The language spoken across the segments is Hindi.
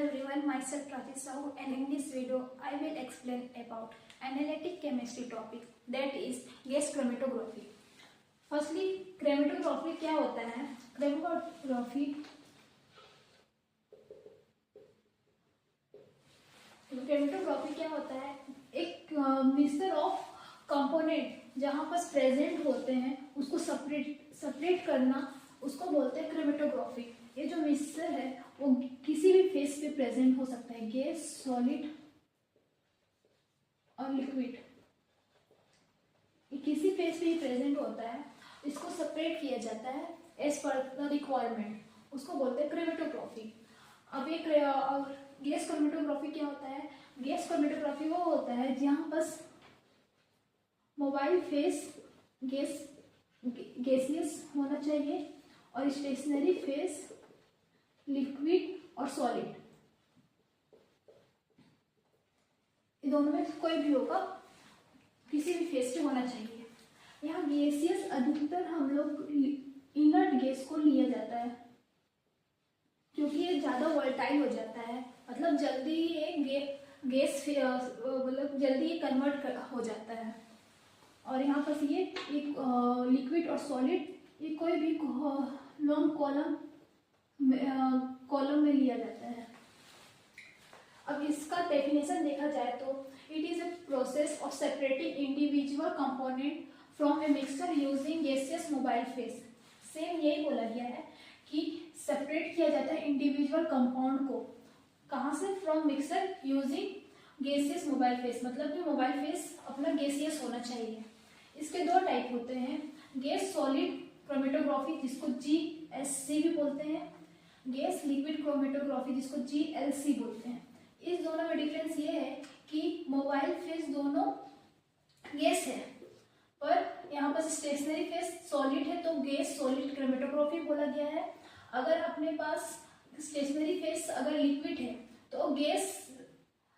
everyone, myself Prachi Sahu, and in this video I will explain about analytic chemistry topic, that is gas chromatography. Firstly, chromatography क्या होता है? Chromatography क्या होता है? एक मिक्सचर ऑफ कंपोनेंट जहाँ पर प्रेजेंट होते हैं उसको सेपरेट करना, उसको बोलते हैं क्रोमेटोग्राफी। ये जो मिक्सचर है वो किसी भी फेस पे प्रेजेंट हो सकता है, गैस, सॉलिड और लिक्विड, किसी फेस पे ही प्रेजेंट होता है। इसको सेपरेट किया जाता है एज पर द रिक्वायरमेंट, उसको बोलते हैं क्रोमेटोग्राफी। अब एक गैस क्रोमेटोग्राफी क्या होता है? गैस क्रोमेटोग्राफी वो होता है जहाँ पर मोबाइल फेस गैसियस होना चाहिए और स्टेशनरी फेस लिक्विड और सॉलिड, इन दोनों में कोई भी होगा, किसी भी फेस पे होना चाहिए। यहाँ गैसियस अधिकतर हम लोग इनर्ट गैस को लिया जाता है क्योंकि ये ज़्यादा वोलेटाइल हो जाता है, मतलब जल्दी ये गैस मतलब जल्दी ये कन्वर्ट हो जाता है। और यहाँ पर ये एक लिक्विड और सॉलिड, ये कोई भी लॉन्ग कॉलम में लिया जाता है। अब इसका डेफिनेशन देखा जाए तो it is a process of separating individual component from a mixture using gaseous mobile face. Same यही बोला गया है कि सेपरेट किया जाता है इंडिविजुअल कंपाउंड को, कहाँ से? From mixture using gaseous mobile face, मतलब कि मोबाइल फेस अपना गैसियस होना चाहिए। इसके दो टाइप होते हैं, गैस सॉलिड क्रोमेटोग्राफी जिसको GSC भी बोलते हैं, गैस लिक्विड क्रोमेटोग्राफी जिसको GLC बोलते हैं। इस दोनों में डिफरेंस ये है कि मोबाइल फेस दोनों गैस है, पर यहाँ पर स्टेशनरी फेस सॉलिड है तो गैस सॉलिड क्रोमेटोग्राफी बोला गया है। अगर अपने पास स्टेशनरी फेस अगर लिक्विड है तो गैस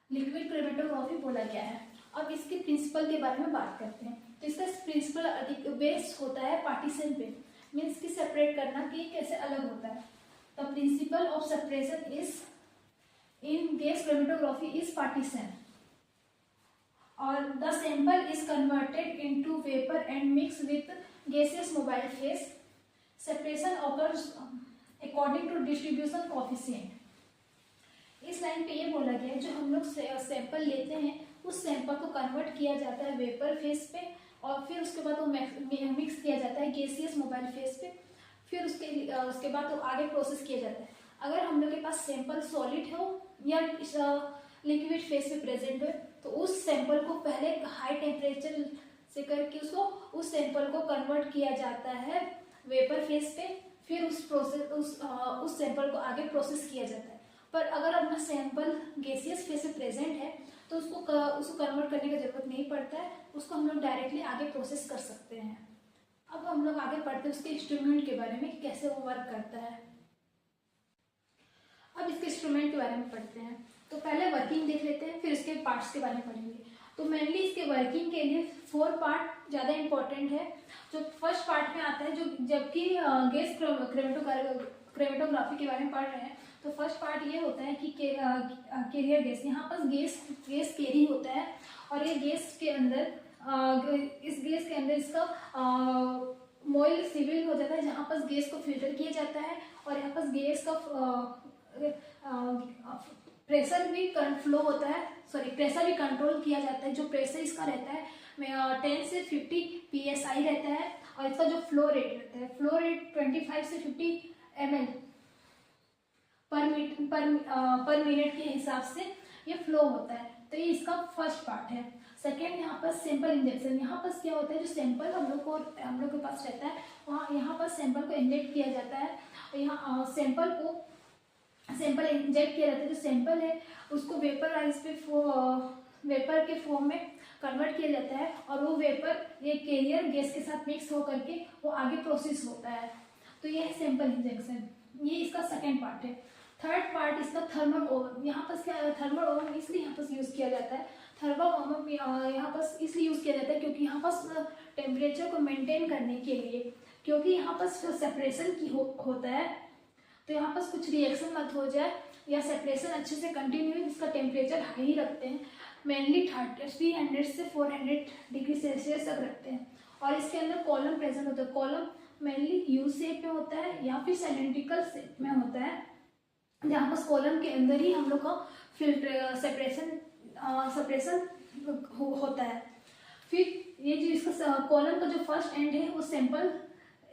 लिक्विड क्रोमेटोग्राफी बोला गया है। अब इसके प्रिंसिपल के बारे में बात करते हैं। तो इसका प्रिंसिपल अधिक बेस्ड होता है पार्टीशन पे, मीन्स की सेपरेट करना कि कैसे अलग होता है। The principle of separation is in gas chromatography is partition, और the sample is converted into vapour and mix with gaseous mobile phase. Separation occurs according to distribution coefficient. इस लाइन पे ये बोला गया है जो हम लोग सैंपल लेते हैं उस सैंपल को कन्वर्ट किया जाता है वेपर फेस पे, और फिर उसके बाद वो मिक्स किया जाता है गैसियस मोबाइल फेस पे, फिर उसके बाद वो आगे प्रोसेस किया जाता है। अगर हम लोग के पास सैंपल सॉलिड हो या लिक्विड फेस पे प्रेजेंट हो तो उस सैंपल को पहले हाई टेम्परेचर से करके उस सैंपल को कन्वर्ट किया जाता है वेपर फेस पे, फिर उस सैंपल को आगे प्रोसेस किया जाता है। पर अगर अपना सैंपल गैसियस फेस पे प्रेजेंट है तो उसको कन्वर्ट करने की जरूरत नहीं पड़ता है, उसको हम लोग डायरेक्टली आगे प्रोसेस कर सकते हैं। अब हम लोग आगे पढ़ते हैं उसके इंस्ट्रूमेंट के बारे में, कैसे वो वर्क करता है। अब इसके इंस्ट्रूमेंट के बारे में पढ़ते हैं। तो पहले वर्किंग देख लेते हैं, फिर इसके पार्ट्स के बारे में पढ़ेंगे। तो मेनली इसके वर्किंग के लिए 4 पार्ट ज़्यादा इंपॉर्टेंट है। जो फर्स्ट पार्ट में आता है, जो जबकि गैस क्रोमेटोग्राफी के बारे में पढ़ रहे हैं, तो फर्स्ट पार्ट ये होता है कि कैरियर गैस। यहाँ पर गैस कैरी होता है और ये गैस के अंदर इस गैस के अंदर इसका मोइल सिविल हो जाता है, जहाँ पर गैस को फिल्टर किया जाता है, और यहाँ पर गैस का प्रेशर भी फ्लो होता है, प्रेशर भी कंट्रोल किया जाता है। जो प्रेशर इसका रहता है 10 से 50 PSI रहता है, और इसका जो फ्लो रेट रहता है, फ्लो रेट 25 से 50 ml पर मिनट के हिसाब से ये फ्लो होता है। तो ये इसका फर्स्ट पार्ट है। सेकेंड, यहाँ पर सैंपल इंजेक्शन। यहाँ पर क्या होता है, जो सैंपल हम लोग के पास रहता है वहाँ यहाँ पर सैंपल को इंजेक्ट किया जाता है। यहाँ सैंपल इंजेक्ट किया जाता है, जो सैंपल है उसको वेपर के फॉर्म में कन्वर्ट किया जाता है, और वो वेपर ये कैरियर गैस के साथ मिक्स हो करके वो आगे प्रोसेस होता है। तो ये है सैंपल इंजेक्शन, ये इसका सेकेंड पार्ट है। थर्ड पार्ट इसका थर्मल ओवन। यहाँ पर क्या थर्मल ओवन इसलिए यहाँ पर यूज़ किया जाता है, थर्मल ओवन यहाँ पर इसलिए यूज़ किया जाता है क्योंकि यहाँ पर टेम्परेचर को मेंटेन करने के लिए, क्योंकि यहाँ पर सेपरेशन की होता है तो यहाँ पर कुछ रिएक्शन मत हो जाए या सेपरेशन अच्छे से कंटिन्यू, इसका टेम्परेचर हाई ही रखते हैं, मेनली 300 से 400 डिग्री सेल्सियस तक रखते हैं। और इसके अंदर कॉलम प्रेजेंट होता है। कॉलम मेनली यू शेप में होता है या फिर सिलेंड्रिकल शेप में होता है, जहाँ पर कॉलम के अंदर ही हम लोग का फिल्टर सेपरेशन होता है। फिर ये जो इसका कॉलम का जो फर्स्ट एंड है वो सैंपल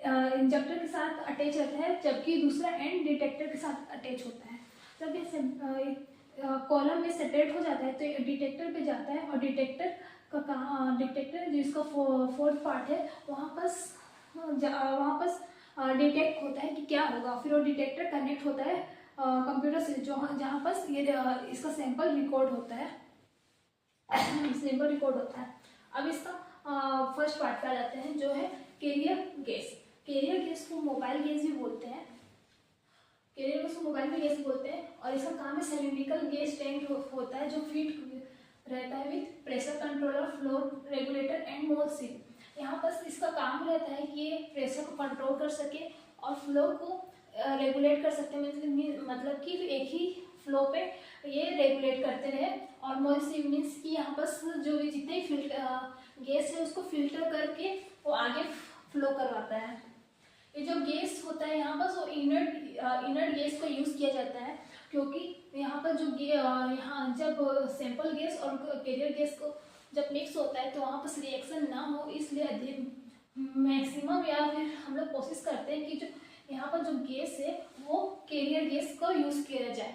इंजेक्टर के साथ अटैच रहता है, जबकि दूसरा एंड डिटेक्टर के साथ अटैच होता है। जब ये कॉलम में सेपरेट हो जाता है तो ये डिटेक्टर पे जाता है, और डिटेक्टर जिसका फोर्थ पार्ट है वहाँ पर डिटेक्ट होता है कि क्या होगा। फिर वो डिटेक्टर कनेक्ट होता है कंप्यूटर से, जहाँ पर ये इसका सैंपल रिकॉर्ड होता है। अब इसका फर्स्ट पार्ट पे आ जाते हैं, जो है कैरियर गैस। कैरियर गैस को मोबाइल गैस भी बोलते हैं। कैरियर गैस को मोबाइल में गैस बोलते हैं, और इसका काम है सिलिंड्रिकल गैस टैंक होता है जो फिट रहता है with pressure controller, flow regulator and more seal. यहाँ पर इसका काम रहता है कि ये प्रेशर को कंट्रोल कर सके और फ्लो को रेगुलेट कर सकते हैं, मतलब कि एक ही फ्लो पे ये रेगुलेट करते रहे। और मोर सील मीन्स कि यहाँ पर जो भी जितने गैस है उसको फिल्टर करके वो आगे फ्लो करवाता है। ये जो गैस होता है यहाँ पर वो इनर्ट गैस को यूज़ किया जाता है, क्योंकि यहाँ पर जो यहाँ जब सैंपल गैस और कैरियर गैस को जब मिक्स होता है तो वहाँ पर रिएक्शन ना हो, इसलिए मैक्सिमम या फिर हम लोग कोशिश करते हैं कि जो यहाँ पर जो गैस है वो कैरियर गैस को यूज़ किया जाए।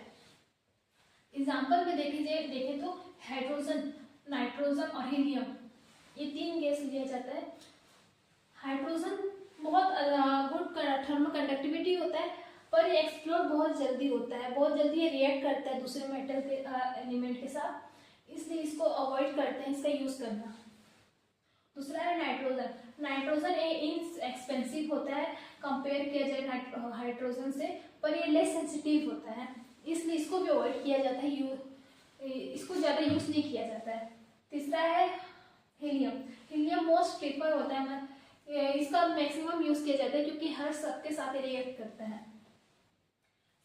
एग्जाम्पल में देखें तो हाइड्रोजन, नाइट्रोजन और हीलियम, ये 3 गैस लिया जाता है। हाइड्रोजन बहुत गुड थर्मल कंडक्टिविटी होता है, पर ये एक्सप्लोर बहुत जल्दी होता है, बहुत जल्दी ये रिएक्ट करता है दूसरे मेटल के एलिमेंट के साथ, इसलिए इसको अवॉइड करते हैं इसका यूज़ करना। दूसरा है नाइट्रोजन। नाइट्रोजन एक्सपेंसिव होता है कंपेयर किया जाए हाइड्रोजन से, पर ये लेस सेंसिटिव होता है, इसलिए इसको भी अवॉइड किया जाता है, इसको ज़्यादा यूज़ नहीं किया जाता है। तीसरा है हीलियम। हीलियम मोस्ट प्रेफर होता है, इसका मैक्सिमम यूज़ किया जाता है क्योंकि हर सबके साथ रिएक्ट करता है।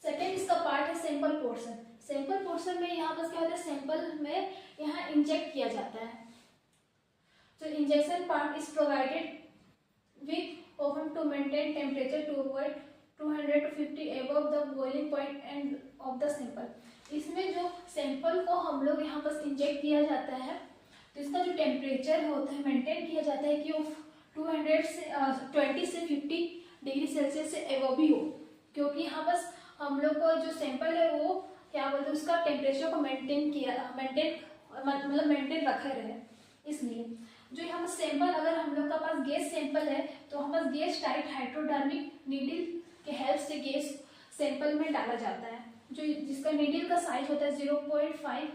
सेकेंड इसका पार्ट है सैंपल पोर्शन। सैंपल पोर्शन में यहाँ पर क्या होता है, सैंपल में यहाँ इंजेक्ट किया जाता है। तो injection part is provided with oven to maintain temperature to avoid 250 above the boiling point and of the sample. इसमें जो सैंपल को हम लोग यहाँ पर इंजेक्ट किया जाता है तो इसका जो टेम्परेचर होता है मेंटेन किया जाता है कि वो 20 से 50 डिग्री सेल्सियस से एबव भी हो, क्योंकि यहाँ बस हम लोग को जो सैंपल है वो क्या बोलते हैं उसका टेम्परेचर को मेंटेन रखा रहे। इसलिए जो यहाँ पर सैंपल, अगर हम लोग का पास गैस सैंपल है तो हम पास गैस टाइट हाइड्रोडर्मिक नीडल के हेल्प से गैस सैंपल में डाला जाता है, जो जिसका नीडल का साइज होता है 0.5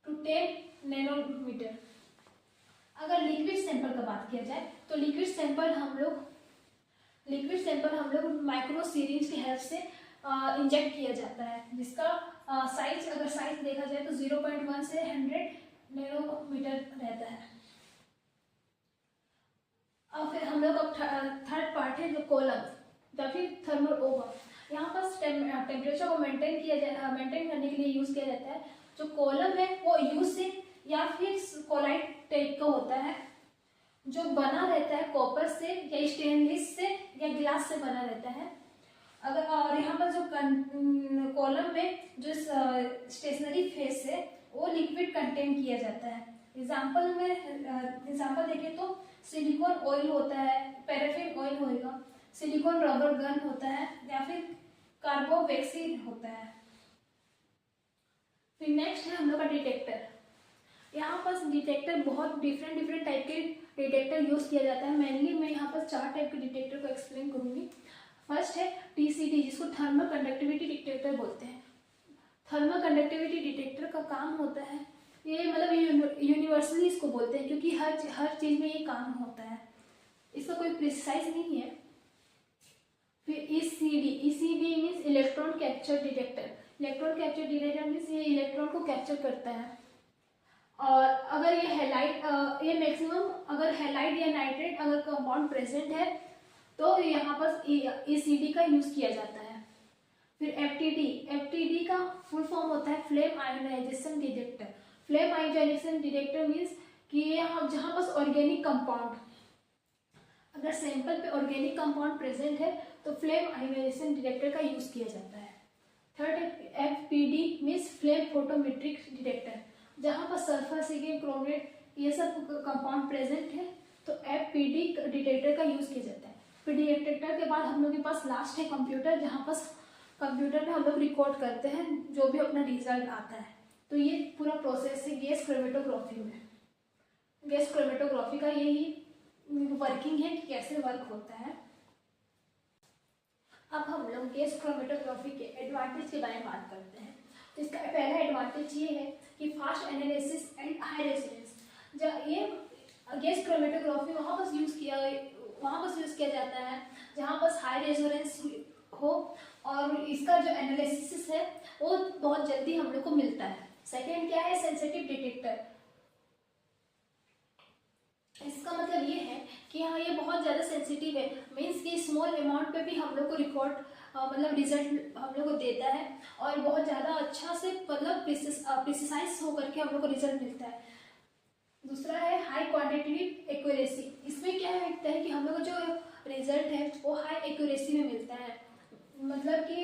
to 10 नैनोमीटर। अगर लिक्विड सैंपल का बात किया जाए तो लिक्विड सैंपल हम लोग माइक्रो सीरीज की हेल्प से इंजेक्ट किया जाता है, जिसका अगर साइज देखा जाए तो 0.1 से 100 नैनोमीटर रहता है। और फिर हम लोग थर्ड पार्ट है जो कॉलम या फिर थर्मल ओवन। यहाँ पर टेम्परेचर को मेंटेन करने के लिए यूज किया जाता है। जो कॉलम है वो यूज से या फिर कोलाइट टाइप का होता है, जो बना रहता है कॉपर से या स्टेनलेस से या ग्लास से बना रहता है। और यहाँ पर जो कॉलम में जो स्टेशनरी फेस है वो लिक्विड कंटेन किया जाता है। एग्जाम्पल देखें तो सिलिकॉन ऑयल होता है, पैराफिन ऑयल होएगा, सिलिकॉन रबर गन होता है या फिर कार्बोवैक्सीन होता है। फिर नेक्स्ट है हम लोग का डिटेक्टर। यहाँ पर डिटेक्टर बहुत डिफरेंट टाइप के डिटेक्टर यूज किया जाता है। मेनली मैं यहाँ पर 4 टाइप के डिटेक्टर को एक्सप्लेन करूंगी। फर्स्ट है TCD, जिसको थर्मल कंडक्टिविटी डिटेक्टर बोलते हैं। थर्मल कंडक्टिविटी डिटेक्टर का काम होता है, ये मतलब यूनिवर्सली इसको बोलते हैं क्योंकि हर चीज में ये काम होता है, इसका कोई प्रिसाइज नहीं है। फिर ECD means electron capture detector. Electron capture detector means ये इलेक्ट्रॉन को कैप्चर करता है। और अगर ये हैलाइड ये मैक्सिमम अगर हैलाइड या नाइट्रेट अगर कंपाउंड प्रेजेंट है तो यहाँ पर ECD का यूज किया जाता है। फिर एफटीडी का फुल फॉर्म होता है flame ionization detector. Flame ionization detector means कि यहाँ जहाँ बस ऑर्गेनिक कंपाउंड, अगर सैंपल पे ऑर्गेनिक कंपाउंड प्रेजेंट है तो फ्लेम आयोनाइजेशन डिटेक्टर का यूज किया जाता है। Third FPD means flame photometric detector, जहाँ पर सल्फर सिलिकॉन क्रोमेट ये सब कंपाउंड प्रेजेंट है तो एफपीडी डिटेक्टर का यूज किया जाता है। फिर डिटेक्टर के बाद हम लोग के पास लास्ट है कंप्यूटर, जहाँ पर कंप्यूटर में हम लोग रिकॉर्ड करते हैं जो भी अपना रिजल्ट आता है। तो ये पूरा प्रोसेस है गैस क्रोमेटोग्राफी में। गैस क्रोमेटोग्राफी का यही वर्किंग है कि कैसे वर्क होता है। अब हम लोग गैस क्रोमेटोग्राफी के एडवांटेज के बारे में बात करते हैं। तो इसका पहला एडवांटेज ये है कि fast analysis and high resonance. जब ये गैस क्रोमेटोग्राफी वहाँ पर यूज़ किया जाता है जहाँ पर हाई रेजोनेंस हो, और इसका जो एनालिसिस है वो बहुत जल्दी हम लोग को मिलता है। सेकेंड क्या है, सेंसिटिव डिटेक्टर। इसका मतलब ये है कि हाँ ये बहुत ज़्यादा सेंसिटिव है, मीन्स कि स्मॉल अमाउंट पे भी हम लोग को रिकॉर्ड मतलब रिजल्ट हम लोग को देता है, और बहुत ज़्यादा अच्छा से मतलब प्रिसाइज होकर के हम लोग को रिजल्ट मिलता है। दूसरा है हाई क्वांटिटेटिव एक्यूरेसी। इसमें क्या होता है कि हम लोग को जो रिजल्ट है वो हाई एक्यूरेसी में मिलता है, मतलब कि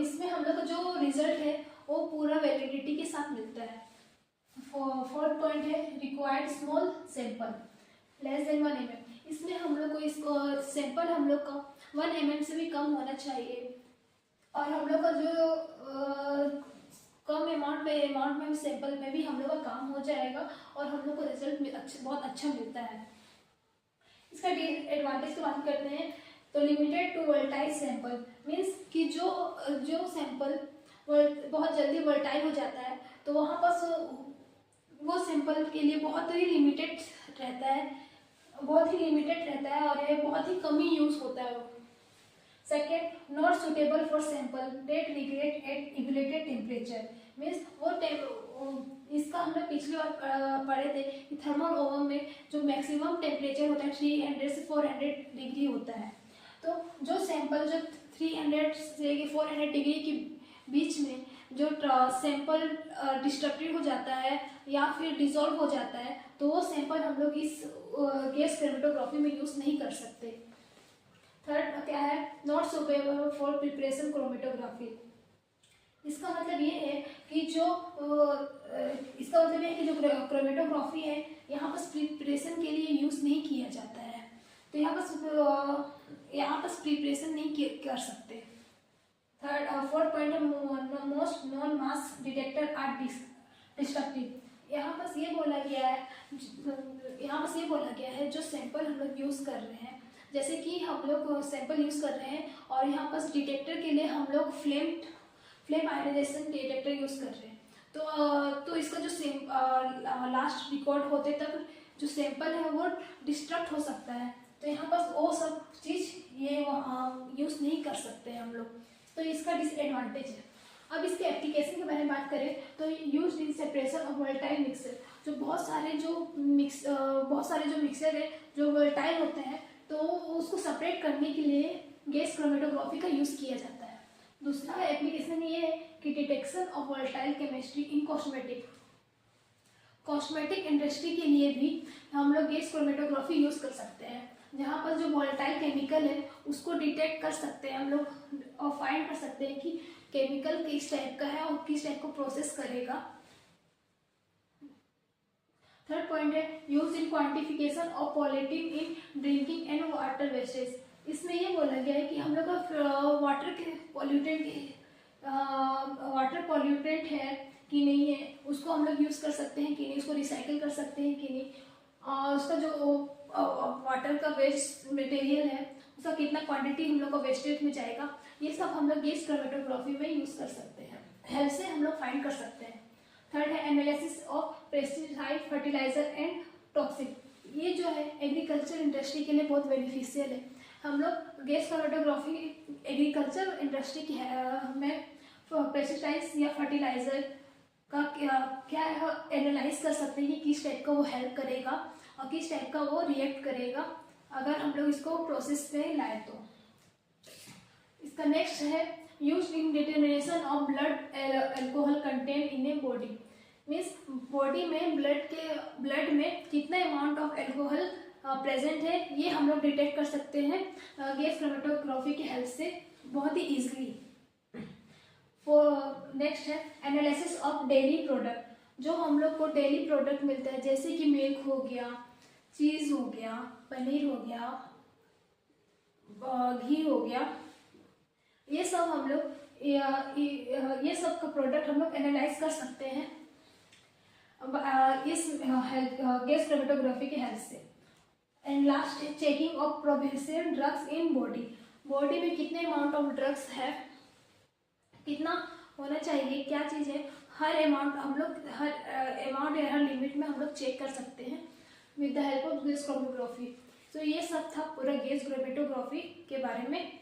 इसमें हम लोग को जो रिजल्ट है वो पूरा वैलिडिटी के साथ मिलता है। फोर्थ पॉइंट है required small sample less than 1 mm। इसमें हम लोग को इसको सैंपल हम लोग का 1 mm से भी कम होना चाहिए, और हम लोग का जो कम अमाउंट में सैंपल में भी हम लोग का काम हो जाएगा और हम लोग को रिजल्ट बहुत अच्छा मिलता है। इसका एडवांटेज की बात करते हैं तो limited to volatile sample, means कि जो सैंपल बहुत जल्दी वोलेटाइल हो जाता है तो वहाँ पर वो सैंपल के लिए बहुत ही लिमिटेड रहता है और ये बहुत ही कम ही यूज होता है वो। Second, not suitable for sample that degrade at elevated temperature, means इसका हम लोग पिछली बार पढ़े थे कि थर्मल ओवन में जो मैक्सिमम टेम्परेचर होता है 300 से 400 डिग्री होता है। तो जो सैंपल जो 300 से 400 डिग्री के बीच में जो सैंपल डिस्ट्रक्टेड हो जाता है या फिर डिसॉल्व हो जाता है तो वो सैंपल हम लोग इस गैस क्रोमेटोग्राफी में यूज़ नहीं कर सकते। थर्ड क्या है, not suitable for preparation chromatography. इसका मतलब ये है कि जो क्रोमेटोग्राफी है यहाँ पर प्रिपरेशन के लिए यूज़ नहीं किया जाता है, तो यहाँ पर प्रिपरेशन नहीं कर सकते। थर्ड फोर्थ पॉइंट है most non mass detector are destructive. यहाँ पर ये बोला गया है जो सैंपल हम लोग यूज़ कर रहे हैं, जैसे कि हम लोग सैंपल यूज़ कर रहे हैं और यहाँ पर डिटेक्टर के लिए हम लोग फ्लेम आयोनाइजेशन डिटेक्टर यूज़ कर रहे हैं, तो इसका जो लास्ट रिकॉर्ड होते तक जो सैंपल है वो डिस्ट्रक्ट हो सकता है, तो यहाँ पर वो सब चीज़ ये यूज़ नहीं कर सकते हम लोग, तो इसका डिसएडवांटेज है। अब इसके एप्लीकेशन के बारे में बात करें तो used in separation of volatile mixer. जो बहुत सारे जो मिक्सर है जो वोलेटाइल होते हैं तो उसको सेपरेट करने के लिए गैस क्रोमेटोग्राफी का यूज़ किया जाता है। दूसरा एप्लीकेशन ये है कि detection of volatile chemistry in cosmetic industry के लिए भी हम लोग गैस क्रोमेटोग्राफी यूज़ कर सकते हैं, जहाँ पर जो वोलेटाइल केमिकल है उसको डिटेक्ट कर सकते हैं हम लोग और फाइंड कर सकते हैं कि केमिकल किस टाइप का है और किस टाइप को प्रोसेस करेगा। थर्ड पॉइंट है use in quantification of pollutive in drinking and water wastage. इसमें ये बोला गया है कि हम लोग का वाटर पॉल्यूटेंट है कि नहीं है, उसको हम लोग यूज़ कर सकते हैं कि नहीं, उसको रिसाइकिल कर सकते हैं कि नहीं, और उसका जो वाटर का वेस्ट मटेरियल है उसका कितना क्वांटिटी हम लोग को वेस्टेज में जाएगा, ये सब हम लोग गैस क्रोमेटोग्राफी में यूज़ कर सकते हैं, हेल्प से हम लोग फाइंड कर सकते हैं। थर्ड है analysis of pesticide fertilizer and toxic. ये जो है एग्रीकल्चर इंडस्ट्री के लिए बहुत बेनिफिशियल है। हम लोग गैस क्रोमेटोग्राफी एग्रीकल्चर इंडस्ट्री की में पेस्टिसाइड्स या फर्टिलाइजर का क्या एनालाइज कर सकते हैं कि किस टाइप का वो हेल्प करेगा और किस टाइप का वो रिएक्ट करेगा अगर हम लोग इसको प्रोसेस पे लाए तो। इसका नेक्स्ट है used in determination of blood alcohol content in a body. Means body में ब्लड में कितना अमाउंट ऑफ अल्कोहल प्रेजेंट है, ये हम लोग डिटेक्ट कर सकते हैं गैस क्रोमेटोग्राफी की हेल्प से बहुत ही ईजिली। नेक्स्ट है एनालिसिस ऑफ डेली प्रोडक्ट। जो हम लोग को डेली प्रोडक्ट मिलता है जैसे कि मिल्क हो गया, चीज़ हो गया, पनीर हो गया, घी हो गया, ये सब हम लोग ये सब का प्रोडक्ट हम लोग एनालाइज कर सकते हैं इस गैस क्रोमेटोग्राफी की हेल्प से। एंड लास्ट है checking of prohibition drugs in body. Body में कितने अमाउंट ऑफ ड्रग्स है, कितना होना चाहिए, क्या चीज़ है, हर अमाउंट हम लोग हर अमाउंट या हर लिमिट में हम लोग चेक कर सकते हैं with the help of gas chromatography. तो ये सब था पूरा गैस क्रोमेटोग्राफी के बारे में।